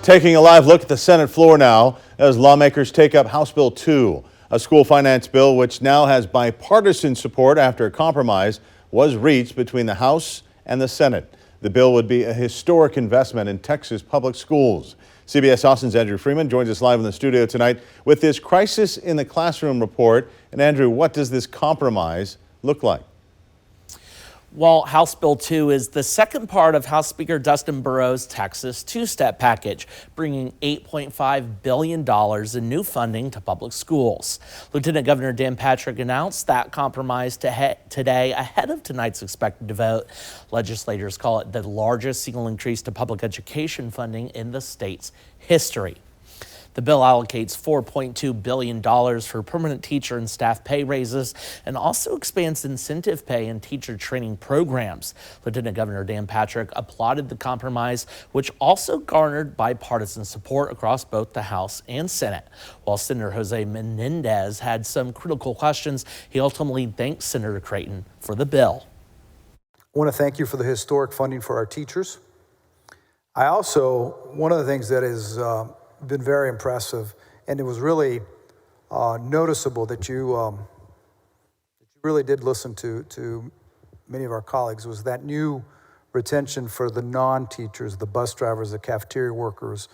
Taking a live look at the Senate floor now as lawmakers take up House Bill 2, a school finance bill which now has bipartisan support after a compromise was reached between the House and the Senate. The bill would be a historic investment in Texas public schools. CBS Austin's Andrew Freeman joins us live in the studio tonight with this Crisis in the Classroom report. And Andrew, what does this compromise look like? Well, House Bill 2 is the second part of House Speaker Dustin Burrow's Texas two-step package, bringing $8.5 billion in new funding to public schools. Lieutenant Governor Dan Patrick announced that compromise today ahead of tonight's expected vote. Legislators call it the largest single increase to public education funding in the state's history. The bill allocates $4.2 billion for permanent teacher and staff pay raises and also expands incentive pay and teacher training programs. Lieutenant Governor Dan Patrick applauded the compromise, which also garnered bipartisan support across both the House and Senate. While Senator Jose Menendez had some critical questions, he ultimately thanked Senator Creighton for the bill. I want to thank you for the historic funding for our teachers. One of the things that is been very impressive, and it was really noticeable that you really did listen to many of our colleagues, was that new retention for the non-teachers, the bus drivers, the cafeteria workers.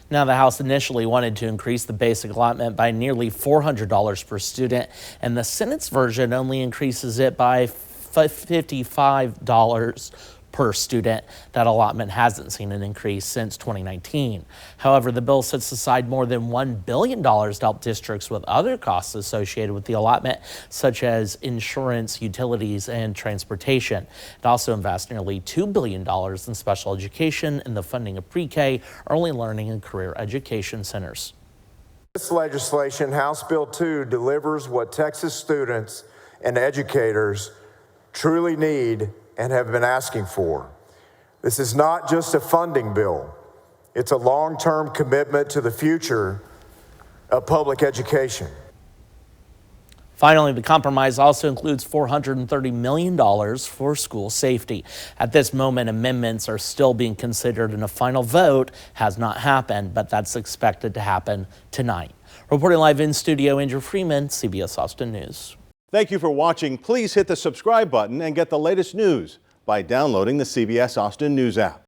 Now, the House initially wanted to increase the basic allotment by nearly $400 per student, and the Senate's version only increases it by $55 per student. That allotment hasn't seen an increase since 2019. However, the bill sets aside more than $1 billion to help districts with other costs associated with the allotment, such as insurance, utilities, and transportation. It also invests nearly $2 billion in special education and the funding of pre-K, early learning, and career education centers. This legislation, House Bill 2, delivers what Texas students and educators truly need and have been asking for. This is not just a funding bill. It's a long-term commitment to the future of public education. Finally, the compromise also includes $430 million for school safety. At this moment, amendments are still being considered and a final vote has not happened, but that's expected to happen tonight. Reporting live in studio, Andrew Freeman, CBS Austin News. Thank you for watching. Please hit the subscribe button and get the latest news by downloading the CBS Austin News app.